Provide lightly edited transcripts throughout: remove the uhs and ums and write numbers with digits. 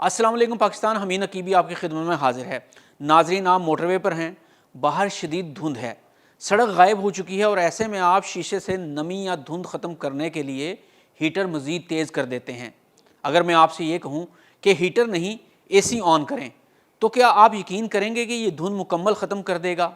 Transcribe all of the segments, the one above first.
अस्सलाम वालेकुम पाकिस्तान, हमीद नकीबी आपकी खिदमत में हाजिर है। नाजरीन, आप मोटरवे पर हैं, बाहर शदीद धुंध है, सड़क गायब हो चुकी है और ऐसे में आप शीशे से नमी या धुंध ख़त्म करने के लिए हीटर मज़ीद तेज़ कर देते हैं। अगर मैं आपसे ये कहूँ कि हीटर नहीं AC ऑन करें, तो क्या आप यकीन करेंगे कि ये धुंध मुकम्मल ख़त्म कर देगा?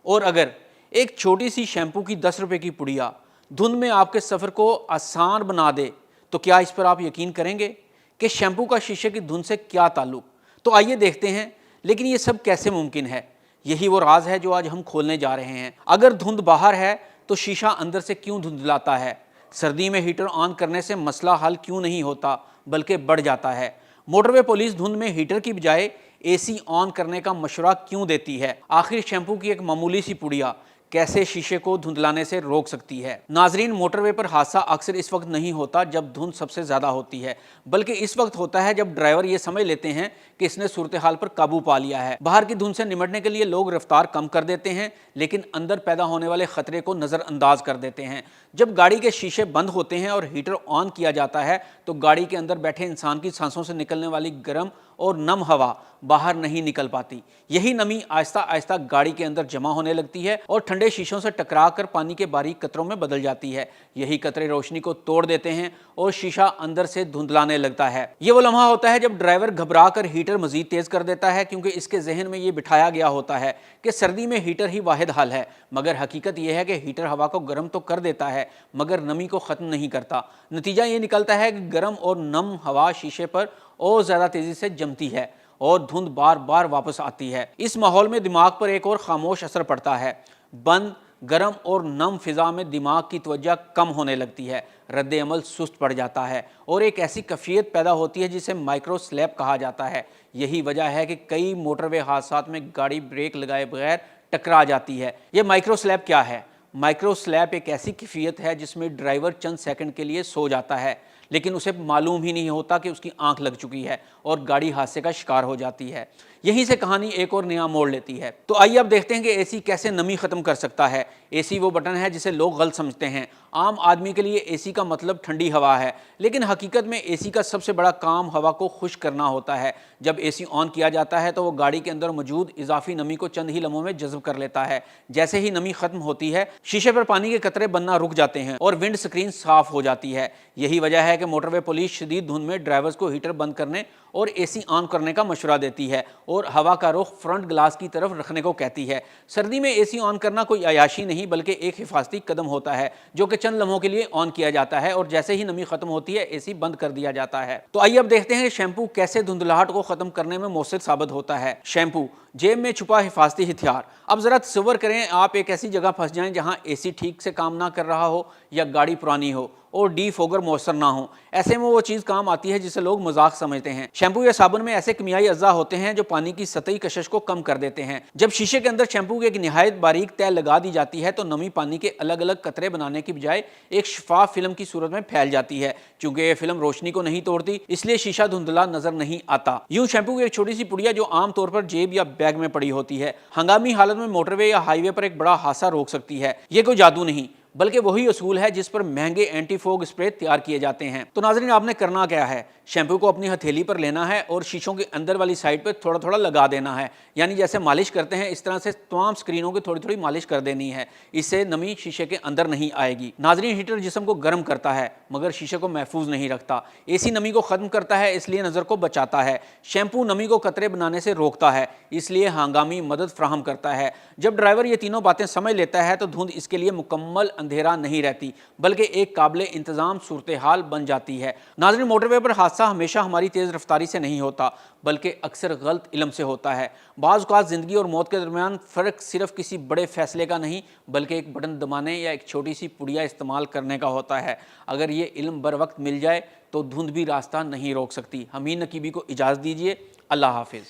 और अगर एक छोटी सी शैम्पू की 10 रुपये की पुड़िया धुंध में आपके सफ़र को आसान बना दे, तो क्या इस पर आप यकीन करेंगे कि शैम्पू का शीशे की धुंध से क्या ताल्लुक? तो आइए देखते हैं, लेकिन ये सब कैसे मुमकिन है? यही वो राज है जो आज हम खोलने जा रहे हैं। अगर धुंध बाहर है तो शीशा अंदर से क्यों धुंधलाता है? सर्दी में हीटर ऑन करने से मसला हल क्यों नहीं होता बल्कि बढ़ जाता है? मोटरवे पुलिस धुंध में हीटर की बजाय AC ऑन करने का मशवरा क्यों देती है? आखिर शैम्पू की एक मामूली सी पुड़िया कैसे शीशे को धुंधलाने से रोक सकती है? नाजरीन, मोटरवे पर हादसा अक्सर इस वक्त नहीं होता जब धुंध सबसे ज़्यादा होती है, बल्कि इस वक्त होता है जब ड्राइवर ये समझ लेते हैं कि इसने सूरत हाल पर काबू पा लिया है। बाहर की धुंध से निमटने के लिए लोग रफ्तार कम कर देते हैं, लेकिन अंदर पैदा होने वाले खतरे को नज़रअंदाज कर देते हैं। जब गाड़ी के शीशे बंद होते हैं और हीटर ऑन किया जाता है तो गाड़ी के अंदर बैठे इंसान की सांसों से निकलने वाली गर्म और नम हवा बाहर नहीं निकल पाती। यही नमी आहिस्ता आहिस्ता गाड़ी के अंदर जमा होने लगती है और ठंडे शीशों से टकरा कर पानी के बारीक कतरों में बदल जाती है। यही कतरे रोशनी को तोड़ देते हैं और शीशा अंदर से धुंधलाने लगता है। ये वो लम्हा होता है जब ड्राइवर घबरा कर हीटर मजीद तेज कर देता है, क्योंकि इसके जहन में ये बिठाया गया होता है कि सर्दी में हीटर ही वाहिद हल है। मगर हकीकत यह है कि हीटर हवा को गर्म तो कर देता है मगर नमी को ख़त्म नहीं करता। नतीजा ये निकलता है कि गर्म और नम हवा शीशे पर और ज़्यादा तेज़ी से जमती है और धुंध बार बार वापस आती है। इस माहौल में दिमाग पर एक और खामोश असर पड़ता है। बंद, गर्म और नम फिज़ा में दिमाग की तवज्जो कम होने लगती है, रद्द अमल सुस्त पड़ जाता है और एक ऐसी कैफियत पैदा होती है जिसे माइक्रो स्लैप कहा जाता है। यही वजह है कि कई मोटरवे हादसात में गाड़ी ब्रेक लगाए बगैर टकरा जाती है। ये माइक्रो स्लैप क्या है? माइक्रो स्लैप एक ऐसी कैफियत है जिसमें ड्राइवर चंद सेकंड के लिए सो जाता है, लेकिन उसे मालूम ही नहीं होता कि उसकी आंख लग चुकी है और गाड़ी हादसे का शिकार हो जाती है। यहीं से कहानी एक और नया मोड़ लेती है। तो आइए अब देखते हैं कि AC कैसे नमी ख़त्म कर सकता है। AC वो बटन है जिसे लोग गलत समझते हैं। आम आदमी के लिए AC का मतलब ठंडी हवा है, लेकिन हकीकत में AC का सबसे बड़ा काम हवा को खुश्क करना होता है। जब AC ऑन किया जाता है तो वो गाड़ी के अंदर मौजूद इजाफी नमी को चंद ही लम्हों में जज़्ब कर लेता है। जैसे ही नमी ख़त्म होती है, शीशे पर पानी के कतरे बनना रुक जाते हैं और विंड स्क्रीन साफ हो जाती है। यही वजह है कि मोटरवे पुलिस शदीद धुंध में ड्राइवर्स को हीटर बंद करने और AC ऑन करने का मशवरा देती है और हवा का रुख फ्रंट ग्लास की तरफ रखने को कहती है। सर्दी में AC ऑन करना कोई अयाशी नहीं बल्कि एक हिफाजती कदम होता है जो कि चंद लम्हों के लिए ऑन किया जाता है और जैसे ही नमी खत्म होती है AC बंद कर दिया जाता है। तो आइए अब देखते हैं शैम्पू कैसे धुंधलाहट को खत्म करने में मौसर साबित होता है। शैम्पू, जेब में छुपा हिफाजती हथियार। अब जरा तसव्वुर करें आप एक ऐसी जगह फंस जाएं जहां AC ठीक से काम ना कर रहा हो या गाड़ी पुरानी हो और डीफोगर मौसर ना हो। ऐसे में वो चीज़ काम आती है जिसे लोग मजाक समझते हैं। शैम्पू या साबुन में ऐसे किमियाई अज्जा होते हैं जो पानी की सतही कशिश को कम कर देते हैं। जब शीशे के अंदर शैम्पू की एक निहायत बारीक तह लगा दी जाती है तो नमी पानी के अलग अलग कतरे बनाने की बजाय एक शफाफ फिल्म की सूरत में फैल जाती है। चूंकि ये फिल्म रोशनी को नहीं तोड़ती, इसलिए शीशा धुंधला नजर नहीं आता। यूं शैम्पू की एक छोटी सी पुड़िया जो आमतौर पर जेब या बैग में पड़ी होती है, हंगामी हालत में मोटरवे या हाईवे पर एक बड़ा हादसा रोक सकती है। ये कोई जादू नहीं बल्कि वही असूल है जिस पर महंगे एंटी फोग स्प्रे तैयार किए जाते हैं। तो नाज़रीन, आपने करना क्या है? शैम्पू को अपनी हथेली पर लेना है और शीशों के अंदर वाली साइड पर थोड़ा थोड़ा लगा देना है, यानी जैसे मालिश करते हैं इस तरह से तमाम स्क्रीनों की थोड़ी थोड़ी मालिश कर देनी है। इससे नमी शीशे के अंदर नहीं आएगी। नाज़रीन, हीटर जिस्म को गर्म करता है मगर शीशे को महफूज नहीं रखता। AC नमी को ख़त्म करता है इसलिए नज़र को बचाता है। शैम्पू नमी को कतरे बनाने से रोकता है इसलिए हंगामी मदद फ्राहम करता है। जब ड्राइवर ये तीनों बातें समझ लेता है तो धुंध इसके लिए मुकम्मल अंधेरा नहीं रहती बल्कि एक काबिल इंतजाम सूरत हाल बन जाती है। नाज़रीन, मोटरवे पर हादसा हमेशा हमारी तेज़ रफ्तारी से नहीं होता बल्कि अक्सर गलत इल्म से होता है। बाज़ औक़ात ज़िंदगी और मौत के दरमियान फ़र्क सिर्फ किसी बड़े फैसले का नहीं बल्कि एक बटन दबाने या एक छोटी सी पुड़िया इस्तेमाल करने का होता है। अगर ये इल्म बर वक्त मिल जाए तो धुंध भी रास्ता नहीं रोक सकती। हमीद नकीबी को इजाज़त दीजिए। अल्लाह हाफिज़।